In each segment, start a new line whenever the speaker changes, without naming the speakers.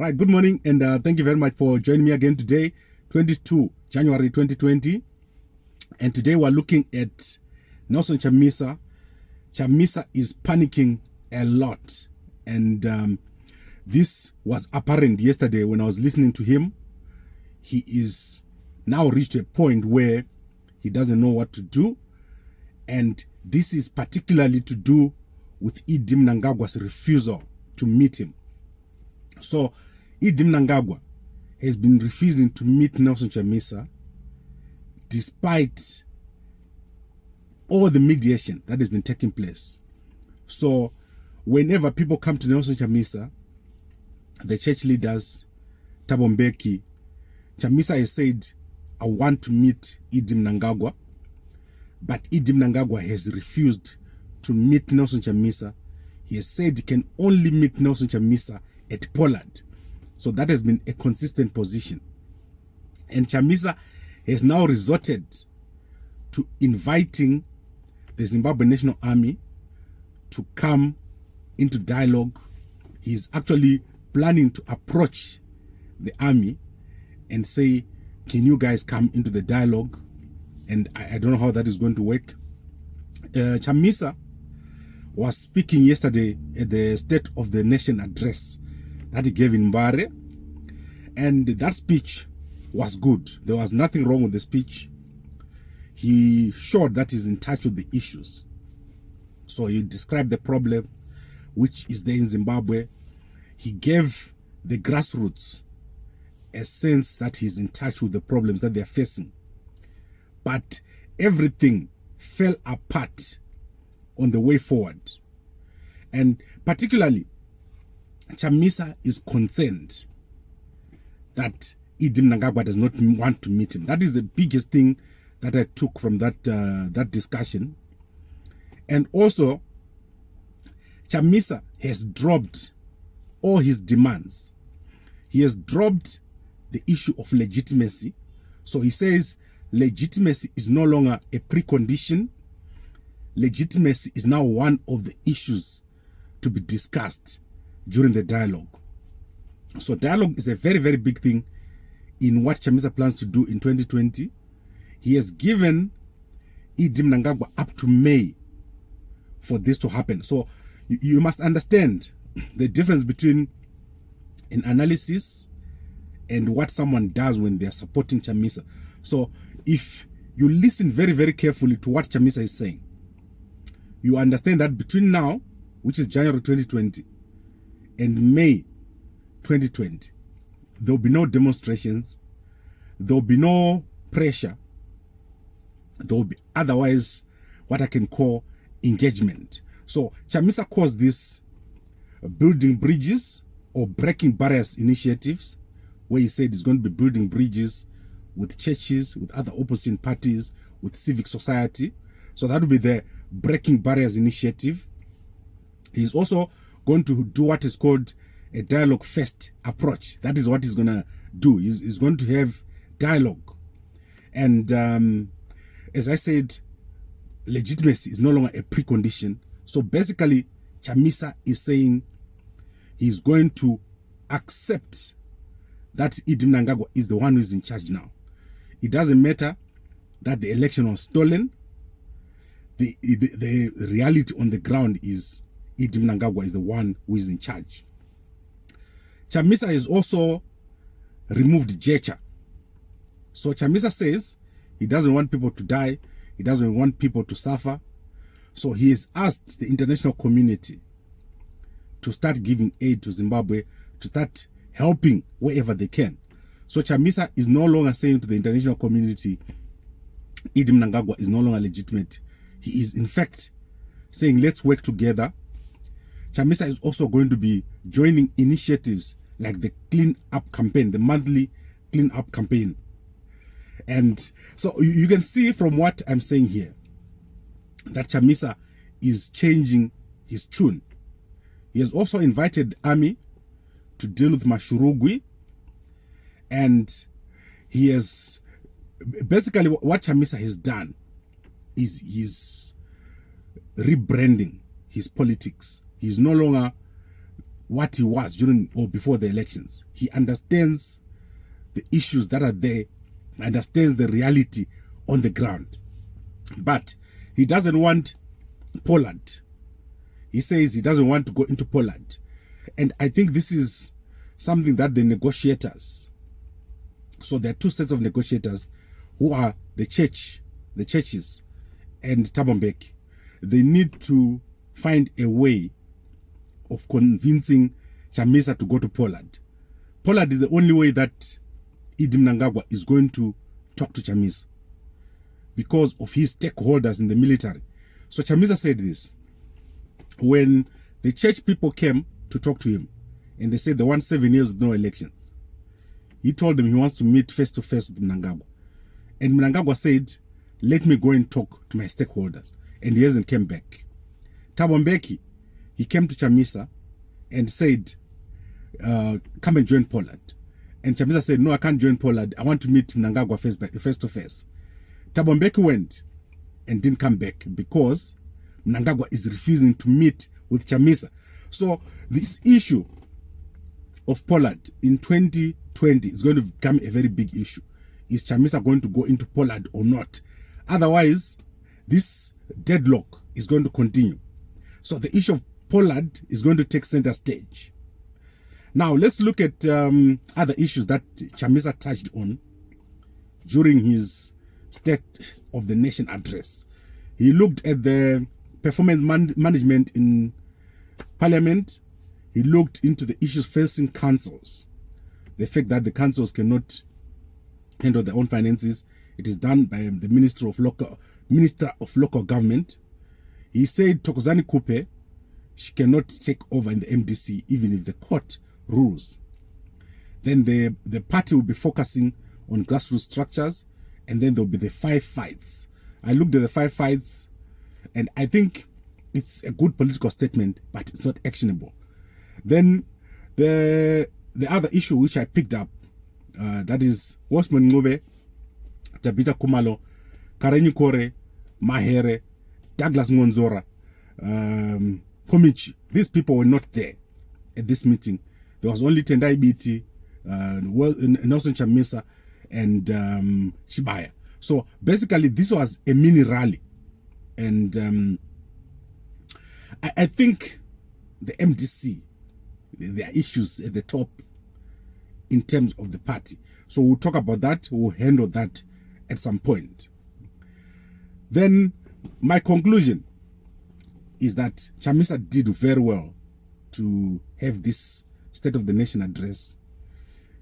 Right, good morning, and thank you very much for joining me again today, 22 January 2020. And today we're looking at Nelson Chamisa. Chamisa is panicking a lot, and this was apparent yesterday when I was listening to him. He is now reached a point where he doesn't know what to do, and this is particularly to do with Idi Mnangagwa's refusal to meet him. So Idi Mnangagwa has been refusing to meet Nelson Chamisa despite all the mediation that has been taking place. So whenever people come to Nelson Chamisa, the church leaders, Thabo Mbeki, Chamisa has said, I want to meet Idi Mnangagwa, but Idi Mnangagwa has refused to meet Nelson Chamisa. He has said he can only meet Nelson Chamisa at Pollard. So that has been a consistent position. And Chamisa has now resorted to inviting the Zimbabwe National Army to come into dialogue. He's actually planning to approach the army and say, can you guys come into the dialogue? And I don't know how that is going to work. Chamisa was speaking yesterday at the State of the Nation address that he gave in Mbare, and that speech was good. There was nothing wrong with the speech. He showed that he's in touch with the issues. So he described the problem which is there in Zimbabwe. He gave the grassroots a sense that he's in touch with the problems that they're facing. But everything fell apart on the way forward. And particularly, Chamisa is concerned that Idi Mnangagwa does not want to meet him. That is the biggest thing that I took from that discussion. And also, Chamisa has dropped all his demands. He has dropped the issue of legitimacy. So he says legitimacy is no longer a precondition. Legitimacy is now one of the issues to be discussed during the dialogue. So dialogue is a very, very big thing in what Chamisa plans to do in 2020. He has given Idi Mnangagwa up to May for this to happen. So you must understand the difference between an analysis and what someone does when they're supporting Chamisa. So if you listen very, very carefully to what Chamisa is saying, you understand that between now, which is January 2020, and May 2020, there will be no demonstrations, there will be no pressure, there will be otherwise what I can call engagement. So Chamisa calls this building bridges or breaking barriers initiatives, where he said he's going to be building bridges with churches, with other opposition parties, with civic society. So that will be the breaking barriers initiative. He's also going to do what is called a dialogue first approach. That is what he's going to do. He's going to have dialogue. And as I said, legitimacy is no longer a precondition. So basically, Chamisa is saying he's going to accept that Idi Mnangagwa is the one who is in charge now. It doesn't matter that the election was stolen. The reality on the ground is Idi Mnangagwa is the one who is in charge. Chamisa has also removed Jecha. So Chamisa says he doesn't want people to die. He doesn't want people to suffer. So he has asked the international community to start giving aid to Zimbabwe, to start helping wherever they can. So Chamisa is no longer saying to the international community, Idi Mnangagwa is no longer legitimate. He is in fact saying, let's work together. Chamisa is also going to be joining initiatives like the Clean Up campaign, the monthly Clean Up campaign. And so you can see from what I'm saying here that Chamisa is changing his tune. He has also invited the army to deal with Mashurugwi, and he has basically what Chamisa has done is he's rebranding his politics. He's no longer what he was during or before the elections. He understands the issues that are there, understands the reality on the ground. But he doesn't want Poland. He says he doesn't want to go into Poland. And I think this is something that the negotiators, so there are two sets of negotiators who are the churches, and Thabo Mbeki. They need to find a way of convincing Chamisa to go to Poland. Poland is the only way that Idi Mnangagwa is going to talk to Chamisa because of his stakeholders in the military. So Chamisa said this. When the church people came to talk to him and they said they want 7 years with no elections, he told them he wants to meet face to face with Mnangagwa. And Mnangagwa said, let me go and talk to my stakeholders. And he hasn't come back. Thabo Mbeki, he came to Chamisa and said, come and join Poland. And Chamisa said, no, I can't join Poland. I want to meet Mnangagwa face to face. Thabo Mbeki went and didn't come back because Mnangagwa is refusing to meet with Chamisa. So this issue of Poland in 2020 is going to become a very big issue. Is Chamisa going to go into Poland or not? Otherwise, this deadlock is going to continue. So the issue of Poland is going to take center stage. Now, let's look at other issues that Chamisa touched on during his State of the Nation address. He looked at the performance management in Parliament. He looked into the issues facing councils. The fact that the councils cannot handle their own finances. It is done by the Minister of Local Government. He said Thokozani Kupe, she cannot take over in the MDC even if the court rules. Then the party will be focusing on grassroots structures, and then there will be the 5 fights. I looked at the 5 fights, and I think it's a good political statement, but it's not actionable. Then the other issue which I picked up, that is Osman Ngube, Tabita Kumalo, Karenyi Kore, Mahere, Douglas Ngonzora, Komichi. These people were not there at this meeting. There was only Tendai Biti, Nelson Chamisa, and Shibaya. So basically, this was a mini rally. And I think the MDC, there are issues at the top in terms of the party. So we'll talk about that. We'll handle that at some point. Then my conclusion is that Chamisa did very well to have this State of the Nation address.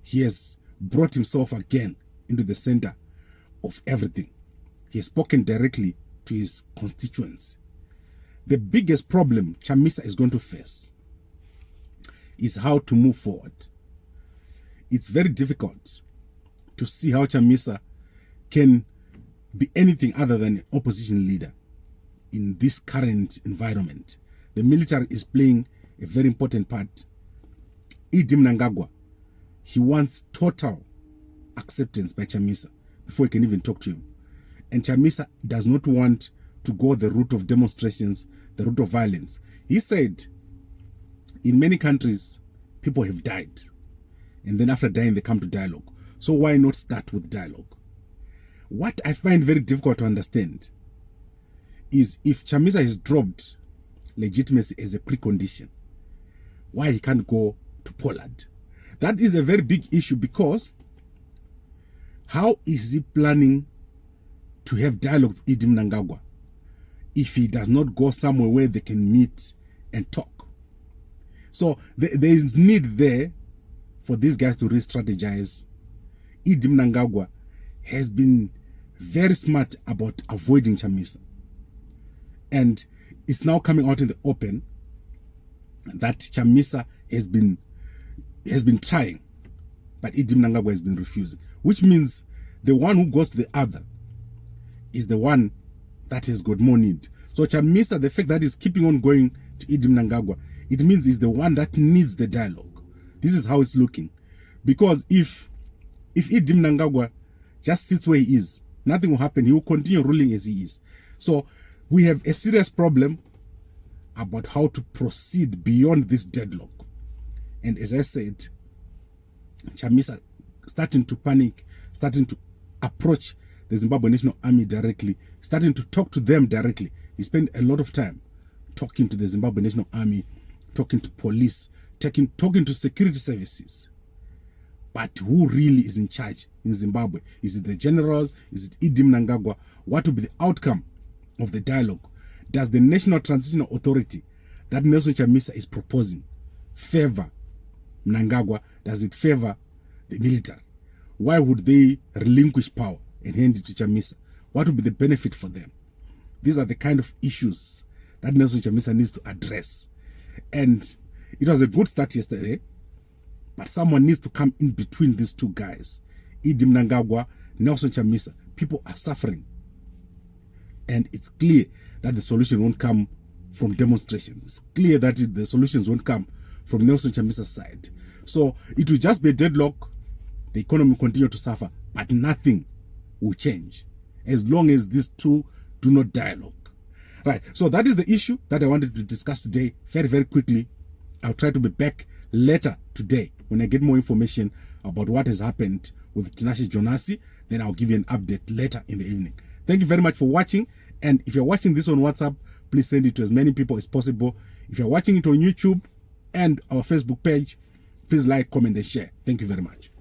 He has brought himself again into the center of everything. He has spoken directly to his constituents. The biggest problem Chamisa is going to face is how to move forward. It's very difficult to see how Chamisa can be anything other than an opposition leader in this current environment. The military is playing a very important part. Idi Mnangagwa, he wants total acceptance by Chamisa before he can even talk to him. And Chamisa does not want to go the route of demonstrations, the route of violence. He said, in many countries, people have died. And then after dying, they come to dialogue. So why not start with dialogue? What I find very difficult to understand is if Chamisa has dropped legitimacy as a precondition, why he can't go to Poland. That is a very big issue, because how is he planning to have dialogue with Idi Mnangagwa if he does not go somewhere where they can meet and talk? So there is need there for these guys to re-strategize. Idi Mnangagwa has been very smart about avoiding Chamisa. And it's now coming out in the open that Chamisa has been trying, but Idi Mnangagwa has been refusing. Which means the one who goes to the other is the one that has got more need. So Chamisa, the fact that he's keeping on going to Idi Mnangagwa, it means he's the one that needs the dialogue. This is how it's looking. Because if Idi Mnangagwa just sits where he is, nothing will happen. He will continue ruling as he is. So we have a serious problem about how to proceed beyond this deadlock. And as I said, Chamisa starting to panic, starting to approach the Zimbabwe National Army directly, starting to talk to them directly. He spent a lot of time talking to the Zimbabwe National Army, talking to police, talking to security services. But who really is in charge in Zimbabwe? Is it the generals? Is it Idi Mnangagwa? What will be the outcome of the dialogue? Does the National Transitional Authority that Nelson Chamisa is proposing favor Mnangagwa? Does it favor the military? Why would they relinquish power and hand it to Chamisa? What would be the benefit for them? These are the kind of issues that Nelson Chamisa needs to address. And it was a good start yesterday, but someone needs to come in between these two guys. Idi Mnangagwa, Nelson Chamisa. People are suffering. And it's clear that the solution won't come from demonstrations. It's clear that the solutions won't come from Nelson Chamisa's side. So it will just be a deadlock. The economy will continue to suffer, but nothing will change as long as these two do not dialogue. Right, so that is the issue that I wanted to discuss today very, very quickly. I'll try to be back later today when I get more information about what has happened with Tinashe Jonasi. Then I'll give you an update later in the evening. Thank you very much for watching. And if you're watching this on WhatsApp, please send it to as many people as possible. If you're watching it on YouTube and our Facebook page, please like, comment, and share. Thank you very much.